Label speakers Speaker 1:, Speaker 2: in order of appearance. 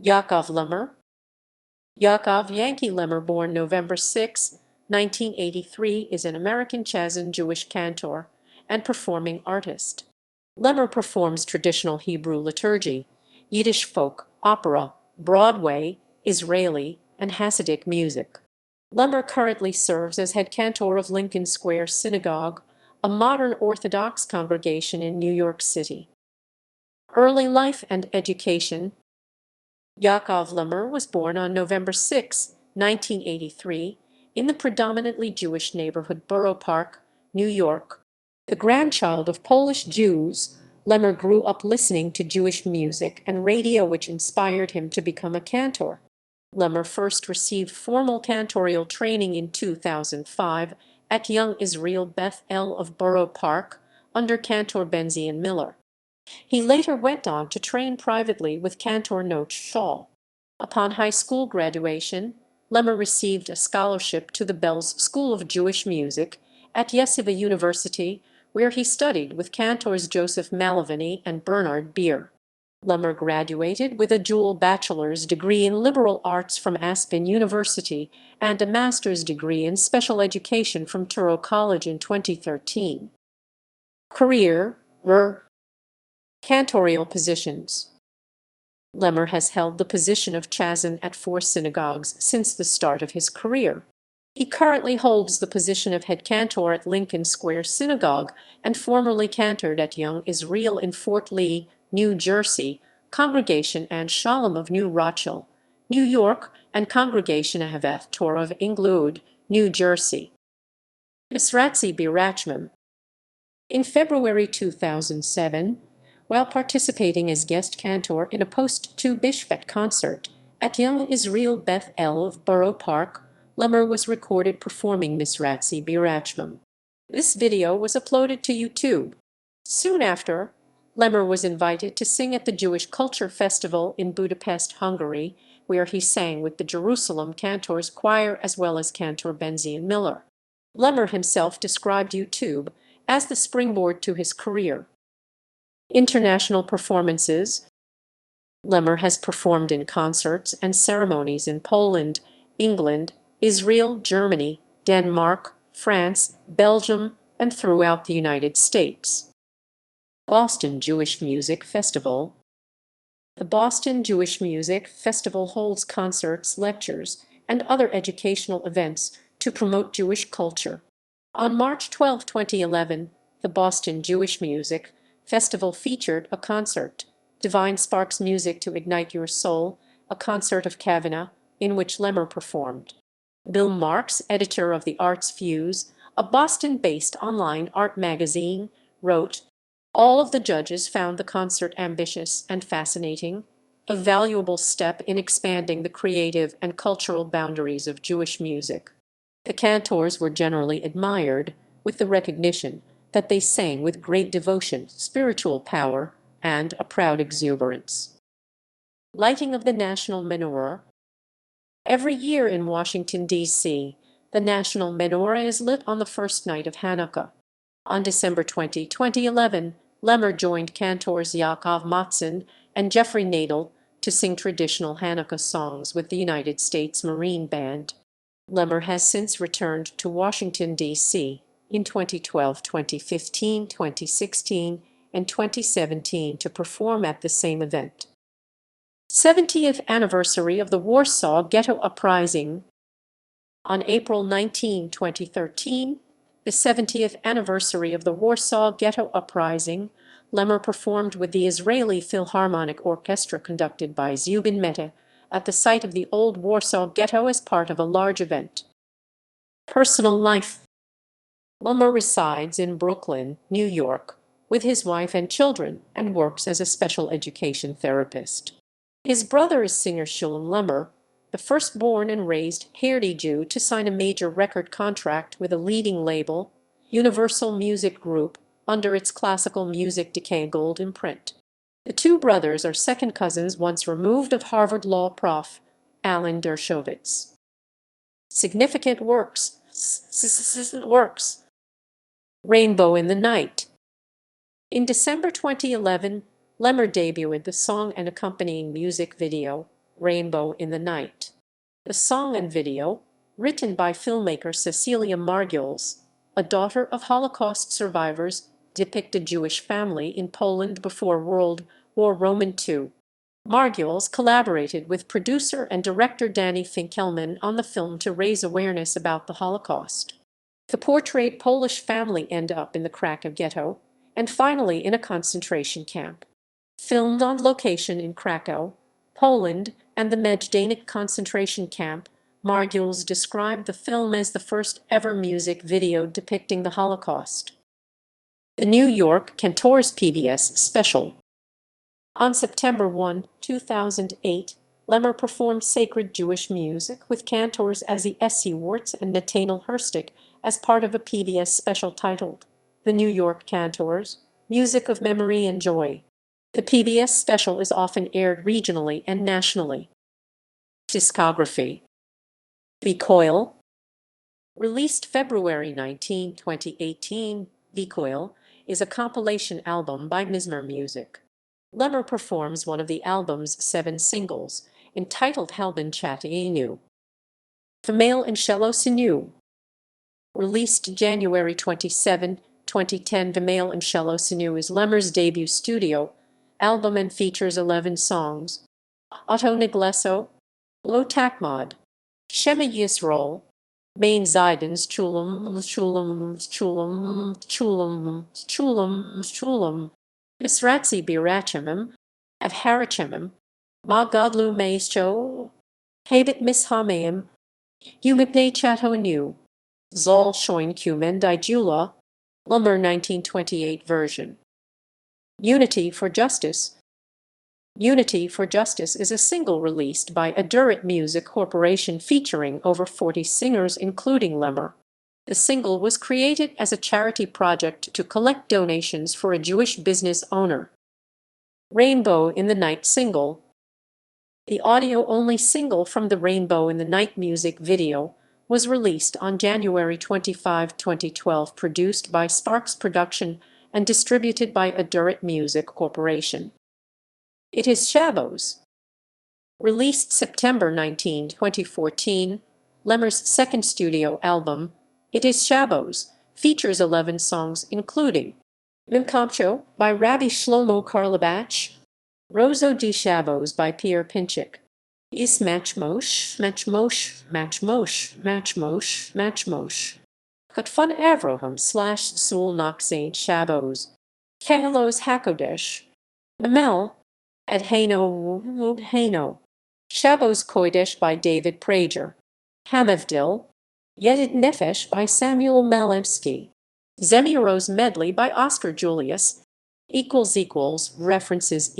Speaker 1: Yaakov Lemmer. Yaakov Yanky Lemmer, born November 6, 1983, is an American Chazzan Jewish cantor and performing artist. Lemmer performs traditional Hebrew liturgy, Yiddish folk, opera, Broadway, Israeli, and Hasidic music. Lemmer currently serves as head cantor of Lincoln Square Synagogue, a modern Orthodox congregation in New York City. Early life and education. Yaakov Lemmer was born on November 6, 1983, in the predominantly Jewish neighborhood Borough Park, New York. The grandchild of Polish Jews, Lemmer grew up listening to Jewish music and radio, which inspired him to become a cantor. Lemmer first received formal cantorial training in 2005 at Young Israel Beth El of Borough Park under Cantor Benzion Miller. He later went on to train privately with Cantor Noach Shaw. Upon high school graduation, Lemmer received a scholarship to the Belz School of Jewish Music at Yeshiva University, where he studied with cantors Joseph Malavany and Bernard Beer. Lemmer graduated with a dual bachelor's degree in liberal arts from Aspen University and a master's degree in special education from Touro College in 2013. Career. Cantorial positions. Lemmer has held the position of Chazzan at 4 synagogues since the start of his career. He currently holds the position of head cantor at Lincoln Square Synagogue and formerly cantored at Young Israel in Fort Lee, New Jersey, Congregation and Shalom of New Rochelle, New York, and Congregation Ahaveth Torah of Inglewood, New Jersey. Misratzi Birachmim. In February 2007, while participating as guest cantor in a post-Tu Bishvat concert at Young Israel Beth El of Borough Park, Lemmer was recorded performing Misratzi Birachmim. This video was uploaded to YouTube. Soon after, Lemmer was invited to sing at the Jewish Culture Festival in Budapest, Hungary, where he sang with the Jerusalem Cantors Choir as well as Cantor Benzion Miller. Lemmer himself described YouTube as the springboard to his career. International performances. Lemmer has performed in concerts and ceremonies in Poland, England, Israel, Germany, Denmark, France, Belgium, and throughout the United States. Boston Jewish Music Festival. The Boston Jewish Music Festival holds concerts, lectures, and other educational events to promote Jewish culture. On March 12, 2011, the Boston Jewish Music Festival featured a concert, Divine Sparks Music to Ignite Your Soul, a concert of Kavana, in which Lemmer performed. Bill Marks, editor of the Arts Fuse, a Boston-based online art magazine, wrote, "All of the judges found the concert ambitious and fascinating, a valuable step in expanding the creative and cultural boundaries of Jewish music. The cantors were generally admired, with the recognition that they sang with great devotion, spiritual power, and a proud exuberance." Lighting of the National Menorah. Every year in Washington, D.C., the National Menorah is lit on the first night of Hanukkah. On December 20, 2011, Lemmer joined cantors Yaakov Matzin and Jeffrey Nadel to sing traditional Hanukkah songs with the United States Marine Band. Lemmer has since returned to Washington, D.C. in 2012, 2015, 2016, and 2017 to perform at the same event. 70th anniversary of the Warsaw Ghetto Uprising. On April 19, 2013, the 70th anniversary of the Warsaw Ghetto Uprising, Lemmer performed with the Israeli Philharmonic Orchestra conducted by Zubin Mehta at the site of the old Warsaw Ghetto as part of a large event. Personal life. Lemmer resides in Brooklyn, New York, with his wife and children and works as a special education therapist. His brother is singer Shulam Lemmer, the firstborn and raised Haredi Jew to sign a major record contract with a leading label, Universal Music Group, under its classical music Decay Gold imprint. The two brothers are second cousins once removed of Harvard Law prof. Alan Dershowitz. Significant works. Rainbow in the Night. In December 2011, Lemmer debuted the song and accompanying music video, Rainbow in the Night. The song and video, written by filmmaker Cecilia Margulies, a daughter of Holocaust survivors, depict a Jewish family in Poland before World War II. Margulies collaborated with producer and director Danny Finkelman on the film to raise awareness about the Holocaust. The portrayed Polish family end up in the Krakow ghetto, and finally in a concentration camp. Filmed on location in Krakow, Poland, and the Majdanek concentration camp, Margulies described the film as the first ever music video depicting the Holocaust. The New York Cantor's PBS special. On September 1, 2008, Lemmer performed sacred Jewish music with cantors Ozzy Wartz and Nathaniel Hurstick as part of a PBS special titled The New York Cantors, Music of Memory and Joy. The PBS special is often aired regionally and nationally. Discography. Recoil. Released February 19, 2018, Recoil is a compilation album by Mizmer Music. Lemmer performs one of the album's 7 singles, entitled Helben Chatinu. Female and Cello Sinu. Released January 27, 2010, Female and Cello Sinu is Lemmer's debut studio album and features 11 songs. Otto Nigleso, Lo Takmod, Shema Yisroel, Main Zidans Chulam, Chulam, Chulam, Chulam, Chulam, Chulam, Misratzi Birachimim, Avharachimim, Ma Godlu Maestro, Habit Mishameim, Humipne Chatonu, Zol Shoin Kumendai Jula, Lemmer 1928 version. Unity for Justice. Unity for Justice is a single released by Adurit Music Corporation featuring over 40 singers including Lemmer. The single was created as a charity project to collect donations for a Jewish business owner. Rainbow in the Night single. The audio-only single from the Rainbow in the Night music video was released on January 25, 2012, produced by Sparks Production and distributed by Adurit Music Corporation. It is Shabbos. Released September 19, 2014, Lemmer's second studio album, It is Shabbos, features 11 songs including Mimkamcho by Rabbi Shlomo Karlabach, Rozo di Shabbos by Pierre Pinchik, Is Matchmosh, Matchmosh, Matchmosh, Matchmosh, Matchmosh, Katfun Avroham / Sul Nakzain Shabbos, Kalos Hakodesh, Mamel, Adhano, Shabbos Kodesh by David Prager, Hamavdil, Yedid Nefesh by Samuel Malemsky, Zemiros Medley by Oscar Julius, References,